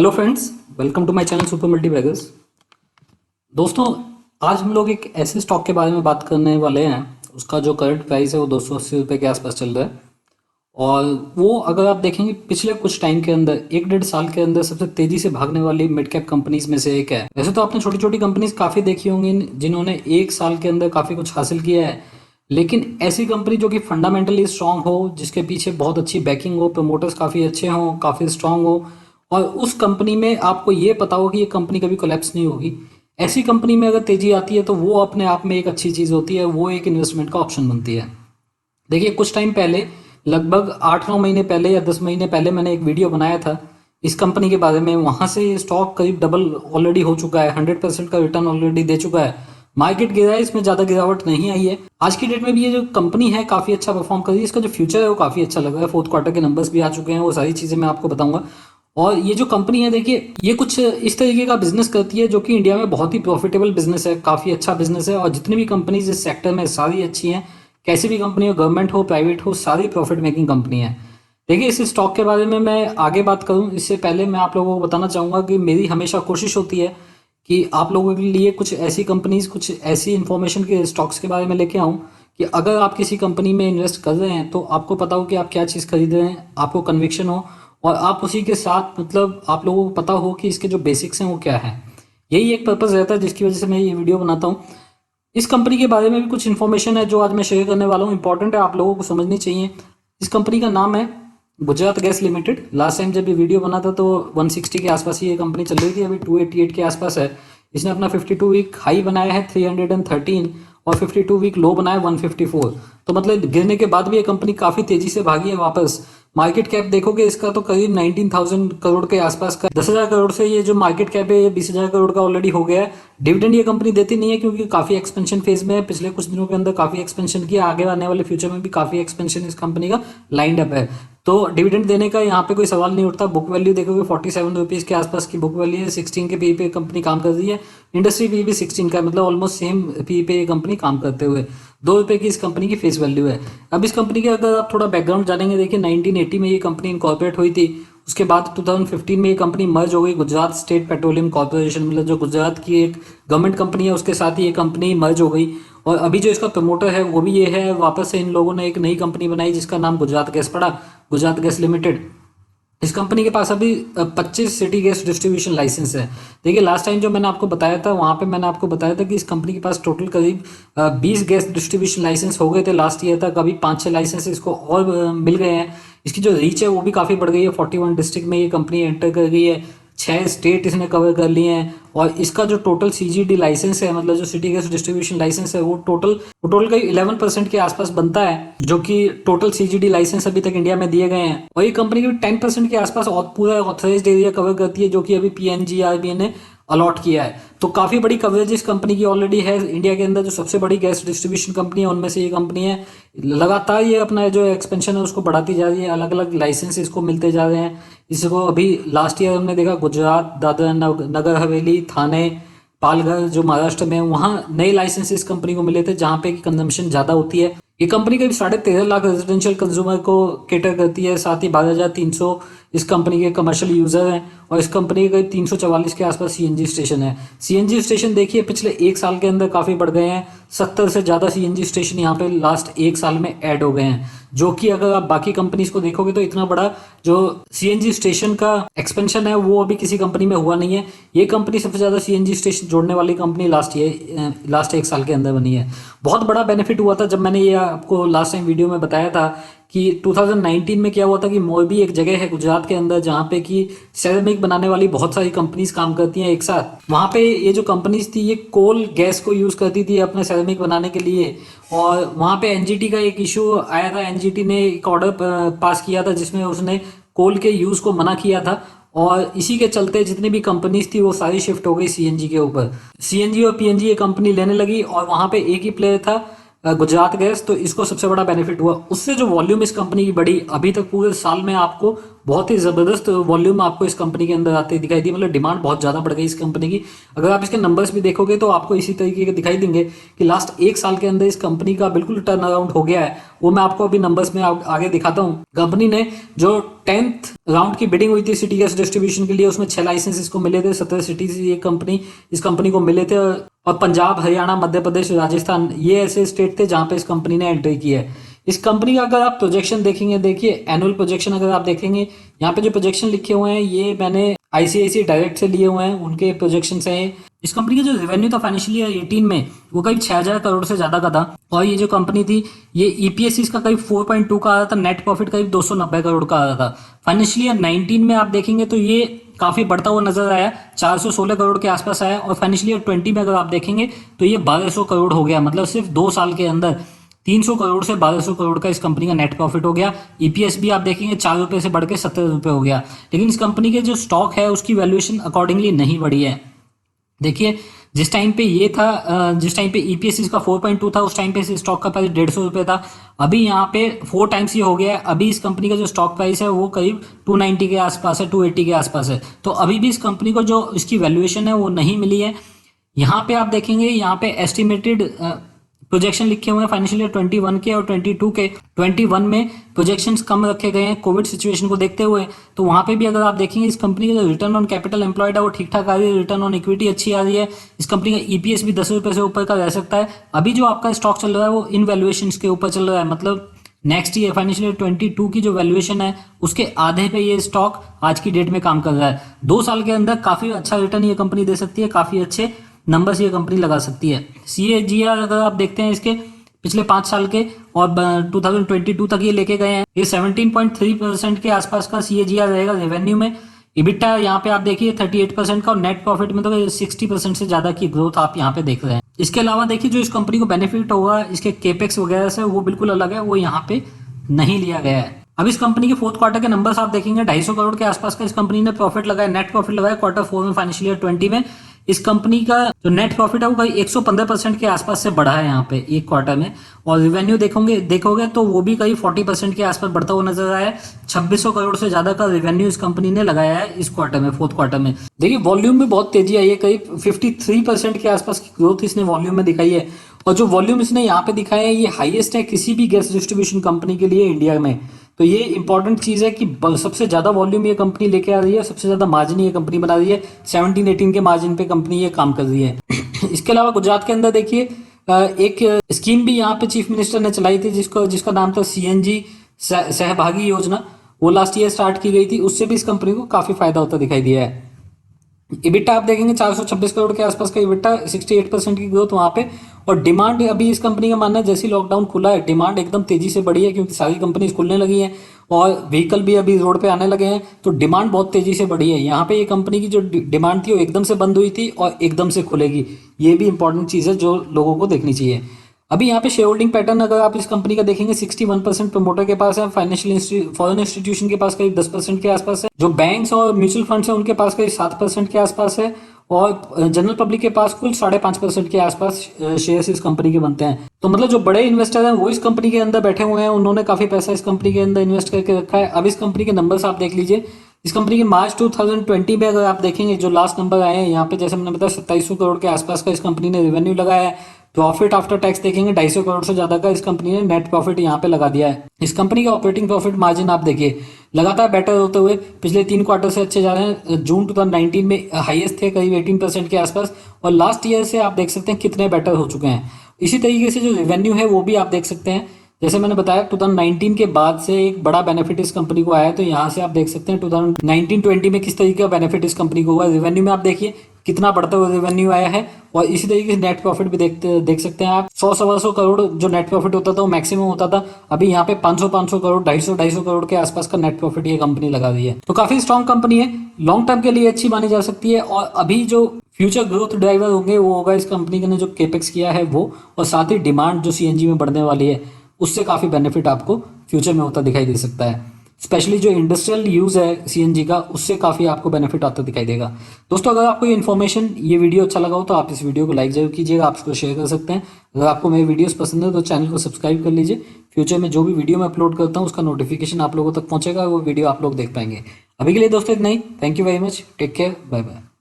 Hello friends, welcome to my channel super multibaggers. दोस्तों, आज हम लोग एक ऐसे स्टॉक के बारे में बात करने वाले हैं। उसका जो करंट प्राइस है वो 280 रुपये के आसपास चल रहा है। और वो अगर आप देखेंगे पिछले कुछ टाइम के अंदर, एक डेढ़ साल के अंदर सबसे तेजी से भागने वाली मिड कैप कंपनीज में से एक है। वैसे तो आपने छोटी छोटी कंपनीज काफ़ी देखी होंगी जिन्होंने एक साल के अंदर काफ़ी कुछ हासिल किया है, लेकिन ऐसी कंपनी जो कि फंडामेंटली स्ट्रांग हो, जिसके पीछे बहुत अच्छी बैकिंग हो, प्रमोटर्स काफ़ी अच्छे हों, काफ़ी स्ट्रांग हो, और उस कंपनी में आपको ये पता हो कि ये कंपनी कभी कोलैप्स नहीं होगी, ऐसी कंपनी में अगर तेजी आती है तो वो अपने आप में एक अच्छी चीज़ होती है। वो एक इन्वेस्टमेंट का ऑप्शन बनती है। देखिए, कुछ टाइम पहले, लगभग 8-9 महीने पहले या 10 महीने पहले मैंने एक वीडियो बनाया था इस कंपनी के बारे में। वहाँ से ये स्टॉक करीब डबल ऑलरेडी हो चुका है, 100% का रिटर्न ऑलरेडी दे चुका है। मार्केट गिरा है, इसमें ज़्यादा गिरावट नहीं आई है। आज की डेट में भी ये जो कंपनी है काफ़ी अच्छा परफॉर्म कर रही है। इसका जो फ्यूचर है वो काफ़ी अच्छा लग रहा है। फोर्थ क्वार्टर के नंबर्स भी आ चुके हैं, वो सारी चीज़ें मैं आपको बताऊंगा। और ये जो कंपनी है, देखिए, ये कुछ इस तरीके का बिजनेस करती है जो कि इंडिया में बहुत ही प्रॉफिटेबल बिजनेस है, काफ़ी अच्छा बिजनेस है। और जितनी भी कंपनीज इस सेक्टर में सारी अच्छी हैं। कैसी भी कंपनी हो, गवर्नमेंट हो, प्राइवेट हो, सारी प्रॉफिट मेकिंग कंपनी है। देखिए, इस स्टॉक के बारे में मैं आगे बात करूं इससे पहले मैं आप लोगों को बताना चाहूँगा कि मेरी हमेशा कोशिश होती है कि आप लोगों के लिए कुछ ऐसी कंपनीज, कुछ ऐसी इंफॉर्मेशन के स्टॉक्स के बारे में लेके आऊँ कि अगर आप किसी कंपनी में इन्वेस्ट कर रहे हैं तो आपको पता हो कि आप क्या चीज़ खरीद रहे हैं, आपको कन्विक्शन हो, और आप उसी के साथ, मतलब आप लोगों को पता हो कि इसके जो बेसिक्स हैं वो क्या है। यही एक पर्पज़ रहता है जिसकी वजह से मैं ये वीडियो बनाता हूँ। इस कंपनी के बारे में भी कुछ इन्फॉर्मेशन है जो आज मैं शेयर करने वाला हूँ, इंपॉर्टेंट है, आप लोगों को समझनी चाहिए। इस कंपनी का नाम है Gujarat gas limited. Last time जब ये वीडियो बना था तो 160 के आसपास ही ये कंपनी चल रही थी, अभी 288 के आसपास है। इसने अपना 52 वीक हाई बनाया है 313, और 52 वीक लो बनाया 154। तो मतलब गिरने के बाद भी ये कंपनी काफ़ी तेज़ी से भागी है वापस। मार्केट कैप देखोगे इसका तो करीब 19,000 करोड़ के आसपास का, 10,000 करोड़ से ये जो मार्केट कैप है ये 20,000 करोड़ का ऑलरेडी हो गया है। डिविडेंड ये कंपनी देती नहीं है क्योंकि काफ़ी एक्सपेंशन फेज में है। पिछले कुछ दिनों के अंदर काफ़ी एक्सपेंशन किया, आगे आने वाले फ्यूचर में भी काफ़ी एक्सपेंशन इस कंपनी का लाइंड अप है। तो डिविडेंड देने का यहाँ पे कोई सवाल नहीं उठता। बुक वैल्यू देखोगे 47 रुपीज़ के आसपास की बुक वैल्यू है। 16 के पी पे कंपनी काम कर रही है। इंडस्ट्री पी भी 16 का, मतलब ऑलमोस्ट सेम पी पे ये कंपनी काम करते हुए 2 रुपये की इस कंपनी की फेस वैल्यू है। अब इस कंपनी के अगर आप थोड़ा बैकग्राउंड जानेंगे, देखिए 1980 में ये कंपनी इनकॉर्पोरेट हुई थी। उसके बाद 2015 में ये कंपनी मर्ज हो गई गुजरात स्टेट पेट्रोलियम कॉर्पोरेशन, मतलब जो गुजरात की एक गवर्नमेंट कंपनी है उसके साथ ही ये कंपनी मर्ज हो गई। और अभी जो इसका प्रमोटर है वो भी ये है। वापस से इन लोगों ने एक नई कंपनी बनाई जिसका नाम गुजरात गैस पड़ा, गुजरात गैस लिमिटेड। इस कंपनी के पास अभी 25 सिटी गैस डिस्ट्रीब्यूशन लाइसेंस है। देखिए, लास्ट टाइम जो मैंने आपको बताया था वहाँ पे मैंने आपको बताया था कि इस कंपनी के पास टोटल करीब 20 गैस डिस्ट्रीब्यूशन लाइसेंस हो गए थे लास्ट ईयर तक। अभी 5-6 लाइसेंस इसको और मिल गए हैं। इसकी जो रीच है वो भी काफ़ी बढ़ गई है। 41 डिस्ट्रिक्ट में ये कंपनी एंटर कर गई है। 6 स्टेट इसने कवर कर लिए हैं। और इसका जो टोटल सीजीडी लाइसेंस है, मतलब जो सिटी गैस डिस्ट्रीब्यूशन लाइसेंस है, वो टोटल का 11% के आसपास बनता है, जो कि टोटल सीजीडी लाइसेंस अभी तक इंडिया में दिए गए हैं। और ये कंपनी की 10% के आसपास और पूरा ऑथराइज्ड एरिया कवर करती है, जो कि अभी पीएनजीआरबी ने अलॉट किया है। तो काफ़ी बड़ी कवरेज इस कंपनी की ऑलरेडी है। इंडिया के अंदर जो सबसे बड़ी गैस डिस्ट्रीब्यूशन कंपनी है उनमें से ये कंपनी है। लगातार ये अपना जो एक्सपेंशन है उसको बढ़ाती जा रही है। अलग अलग लाइसेंस इसको मिलते जा रहे हैं। इसको अभी लास्ट ईयर हमने देखा गुजरात, दादरा नगर हवेली, थाने, पालघर जो महाराष्ट्र में, वहाँ नए लाइसेंस इस कंपनी को मिले थे जहाँ पे कंजम्पशन ज़्यादा होती है। ये कंपनी करीब 13.5 लाख रेजिडेंशियल कंज्यूमर को केटर करती है। साथ ही 12,300 इस कंपनी के कमर्शियल यूज़र हैं। और इस कंपनी के करीब 344 के आसपास सीएनजी स्टेशन है। सीएनजी स्टेशन देखिए पिछले एक साल के अंदर काफ़ी बढ़ गए हैं। 70 से ज़्यादा सीएनजी स्टेशन यहाँ पे लास्ट एक साल में ऐड हो गए हैं, जो कि अगर आप बाकी कंपनीज को देखोगे तो इतना बड़ा जो सीएनजी स्टेशन का एक्सपेंशन है वो अभी किसी कंपनी में हुआ नहीं है। ये कंपनी सबसे ज़्यादा सीएनजी स्टेशन जोड़ने वाली कंपनी लास्ट एक साल के अंदर बनी है। बहुत बड़ा बेनिफिट हुआ था जब मैंने ये आपको लास्ट टाइम वीडियो में बताया था कि 2019 में क्या हुआ था कि मोरबी एक जगह है गुजरात के अंदर जहाँ पे कि सेरेमिक बनाने वाली बहुत सारी कंपनीज काम करती हैं एक साथ। वहाँ पे ये जो कंपनीज थी ये कोल गैस को यूज़ करती थी अपने सेरेमिक बनाने के लिए। और वहाँ पे एनजीटी का एक इशू आया था। एनजीटी ने एक ऑर्डर पास किया था जिसमें उसने कोल के यूज़ को मना किया था। और इसी के चलते जितनी भी कंपनीज थी वो सारी शिफ्ट हो गई सीएनजी के ऊपर। सीएनजी और पीएनजी ये कंपनी लेने लगी और वहाँ पे एक ही प्लेयर था, गुजरात गैस। तो इसको सबसे बड़ा बेनिफिट हुआ। उससे जो वॉल्यूम इस कंपनी की बढ़ी, अभी तक पूरे साल में आपको बहुत ही ज़बरदस्त वॉल्यूम आपको इस कंपनी के अंदर आते दिखाई दी, मतलब डिमांड बहुत ज़्यादा बढ़ गई इस कंपनी की। अगर आप इसके नंबर्स भी देखोगे तो आपको इसी तरीके के दिखाई देंगे कि लास्ट 1 साल के अंदर इस कंपनी का बिल्कुल टर्न अराउंड हो गया है। वो मैं आपको अभी नंबर्स में आगे दिखाता हूँ। कंपनी ने जो 10th राउंड की बिडिंग हुई थी सिटी गैस डिस्ट्रीब्यूशन के लिए, उसमें 6 लाइसेंस इसको मिले थे। 17 सिटी से ये कंपनी इस कंपनी को मिले थे, और पंजाब, हरियाणा, मध्य प्रदेश, राजस्थान ये ऐसे स्टेट थे जहां पे इस कंपनी ने एंट्री की है। इस कंपनी का अगर आप प्रोजेक्शन देखेंगे, देखिए एनुअल प्रोजेक्शन अगर आप देखेंगे, यहाँ पे जो प्रोजेक्शन लिखे हुए हैं ये मैंने आईसीआईसी डायरेक्ट से लिए हुए हैं, उनके प्रोजेक्शन हैं। इस कंपनी का जो रेवेन्यू था फाइनेंशियल ईयर 18 में वो करीब 6000 करोड़ से ज़्यादा का था, और ये जो कंपनी थी ये ईपीएस इसका करीब 4.2 का आ रहा था, नेट प्रॉफिट करीब 290 करोड़ का आ रहा था। फाइनेंशियल ईयर 19 में आप देखेंगे तो ये काफ़ी बढ़ता हुआ नजर आया, 416 करोड़ के आसपास आया, और फाइनेंशियल ईयर 20 में अगर आप देखेंगे तो ये 1200 करोड़ हो गया। मतलब सिर्फ 2 साल के अंदर 300 करोड़ से 1200 करोड़ का इस कंपनी का नेट प्रॉफिट हो गया। ईपीएस भी आप देखेंगे 4 रुपये से बढ़ के 70 रुपये हो गया। लेकिन इस कंपनी के जो स्टॉक है उसकी वैल्यूएशन अकॉर्डिंगली नहीं बढ़ी है। देखिए जिस टाइम पे ये था, जिस टाइम पे ईपीएस इसका 4.2 था, उस टाइम पे इस स्टॉक का प्राइस 150 रुपये था। अभी यहाँ पे 4 टाइम्स ये हो गया है। अभी इस कंपनी का जो स्टॉक प्राइस है वो करीब 290 के आसपास है, 280 के आसपास है। तो अभी भी इस कंपनी को जो इसकी वैल्यूएशन है वो नहीं मिली है। यहाँ पे आप देखेंगे, यहाँ पे एस्टिमेटेड प्रोजेक्शन लिखे हुए हैं फाइनेंशियल ईयर 21 के और 22 के। 21 में प्रोजेक्शंस कम रखे गए हैं कोविड सिचुएशन को देखते हुए। तो वहाँ पे भी अगर आप देखेंगे इस कंपनी का जो रिटर्न ऑन कैपिटल एम्प्लॉयड है वो ठीक ठाक आ रही है, रिटर्न ऑन इक्विटी अच्छी आ रही है। इस कंपनी का ईपीएस भी 10 रुपये से ऊपर का रह सकता है। अभी जो आपका स्टॉक चल रहा है वो इन वैल्यूएशंस के ऊपर चल रहा है, मतलब नेक्स्ट ईयर फाइनेंशियल ईयर 22 की जो वैल्यूएशन है उसके आधे पे ये स्टॉक आज की डेट में काम कर रहा है। 2 साल के अंदर काफ़ी अच्छा रिटर्न ये कंपनी दे सकती है, काफ़ी अच्छे नंबर्स ये कंपनी लगा सकती है। CAGR अगर आप देखते हैं इसके पिछले 5 साल के और 2022 तक ये लेके गए हैं, ये 17.3% के आसपास का CAGR रहेगा रेवेन्यू में। इबिटा यहाँ पे आप देखिए 38% का, और नेट प्रॉफिट में तो 60% से ज़्यादा की ग्रोथ आप यहाँ पे देख रहे हैं। इसके अलावा देखिए जो इस कंपनी को बेनिफिट होगा इसके केपेक्स वगैरह से वो बिल्कुल अलग है, वो यहाँ पे नहीं लिया गया है। अब इस कंपनी के 4th क्वार्टर के नंबर्स आप देखेंगे 250 करोड़ के आसपास का इस कंपनी ने प्रॉफिट लगाया, नेट प्रॉफिट लगाया Q4 में फाइनेंशियल ईयर 20 में। इस कंपनी का जो नेट प्रॉफिट है वो करीब 115% के आसपास से बढ़ा है यहाँ पे एक क्वार्टर में, और रिवेन्यू देखोगे तो वो भी करीब 40% के आसपास बढ़ता हुआ नजर आया है। 2600 करोड़ से ज्यादा का रिवेन्यू इस कंपनी ने लगाया है इस क्वार्टर में, 4th क्वार्टर में। देखिए वॉल्यूम में बहुत तेजी आई है, करीब 53% के आसपास की ग्रोथ इसने वॉल्यूम में दिखाई है, और जो वॉल्यूम इसने यहाँ पे दिखाया है ये हाईएस्ट है किसी भी गैस डिस्ट्रीब्यूशन कंपनी के लिए इंडिया में। तो ये इंपॉर्टेंट चीज़ है कि सबसे ज़्यादा वॉल्यूम ये कंपनी लेके आ रही है, सबसे ज़्यादा मार्जिन ये कंपनी बना रही है, 17-18 के मार्जिन पे कंपनी ये काम कर रही है। इसके अलावा गुजरात के अंदर देखिए एक स्कीम भी यहाँ पे चीफ मिनिस्टर ने चलाई थी जिसका नाम था CNG सहभागी योजना। वो लास्ट ईयर स्टार्ट की गई थी, उससे भी इस कंपनी को काफ़ी फायदा होता दिखाई दिया है। इबिटा आप देखेंगे 426 करोड़ के आसपास का इबिटा, 68% की ग्रोथ वहाँ पे। और डिमांड अभी इस कंपनी का मानना है जैसे लॉकडाउन खुला है डिमांड एकदम तेजी से बढ़ी है, क्योंकि सारी कंपनीज खुलने लगी हैं और व्हीकल भी अभी रोड पे आने लगे हैं, तो डिमांड बहुत तेजी से बढ़ी है। यहाँ पे ये कंपनी की जो डिमांड थी वो एकदम से बंद हुई थी और एकदम से खुलेगी, ये भी इंपॉर्टेंट चीज़ है जो लोगों को देखनी चाहिए। अभी यहाँ पे शेयर होल्डिंग पैटर्न अगर आप इस कंपनी का देखेंगे 61% प्रमोटर के पास है, फाइनेंशियल फॉरेन इंस्टीट्यूशन के पास करीब 10% के आसपास है, जो बैंक्स और म्यूचुअल फंड्स है उनके पास करीब 7% के आसपास है, और जनरल पब्लिक के पास कुल 5.5% के आसपास शेयर्स इस कंपनी के बनते हैं। तो मतलब जो बड़े इन्वेस्टर हैं वो इस कंपनी के अंदर बैठे हुए हैं, उन्होंने काफी पैसा इस कंपनी के अंदर इन्वेस्ट करके रखा है। अब इस कंपनी के नंबर्स आप देख लीजिए। इस कंपनी के मार्च 2020 में अगर आप देखेंगे जो लास्ट नंबर आए हैं यहाँ पे, जैसे मैंने बताया 2700 करोड़ के आसपास का इस कंपनी ने रेवेन्यू लगाया है। प्रॉफिट आफ्टर टैक्स देखेंगे 250 करोड़ से ज्यादा का इस कंपनी ने नेट प्रॉफिट यहाँ पे लगा दिया है। इस कंपनी का ऑपरेटिंग प्रॉफिट मार्जिन आप देखिए लगातार बेटर होते हुए पिछले 3 क्वार्टर से अच्छे जा रहे हैं। जून 2019 में हाईएस्ट थे करीब 18% के आसपास, और लास्ट ईयर से आप देख सकते हैं कितने बेटर हो चुके हैं। इसी तरीके से जो रेवेन्यू है वो भी आप देख सकते हैं, जैसे मैंने बताया 2019 के बाद से एक बड़ा बेनिफिट इस कंपनी को आया है, तो यहाँ से आप देख सकते हैं 2019-20 में किस तरीके का बेनिफिट इस कंपनी को हुआ। रेवेन्यू में आप देखिए कितना बढ़ता हुआ रेवेन्यू आया है, और इसी तरीके से नेट प्रॉफिट भी देख सकते हैं आप। 100-125 करोड़ जो नेट प्रॉफिट होता था वो मैक्सिमम होता था, अभी यहाँ पे 500 करोड़ 250 करोड़ के आसपास का नेट प्रॉफिट ये कंपनी लगा रही है। तो काफी स्ट्रॉन्ग कंपनी है, लॉन्ग टर्म के लिए अच्छी मानी जा सकती है। और अभी जो फ्यूचर ग्रोथ ड्राइवर होंगे वो होगा इस कंपनी ने जो केपेक्स किया है वो, और साथ ही डिमांड जो CNG में बढ़ने वाली है उससे काफ़ी बेनिफिट आपको फ्यूचर में होता दिखाई दे सकता है। स्पेशली जो इंडस्ट्रियल यूज़ है सीएनजी का, उससे काफ़ी आपको बेनिफिट आता दिखाई देगा। दोस्तों अगर आपको ये इन्फॉर्मेशन, ये वीडियो अच्छा लगा हो तो आप इस वीडियो को लाइक जरूर कीजिएगा, आप इसको शेयर कर सकते हैं। अगर आपको मेरी वीडियोस पसंद है तो चैनल को सब्सक्राइब कर लीजिए। फ्यूचर में जो भी वीडियो मैं अपलोड करता हूँ उसका नोटिफिकेशन आप लोगों तक पहुँचेगा, वो वीडियो आप लोग देख पाएंगे। अभी के लिए दोस्तों इतना ही। Thank you very much, take care, bye bye.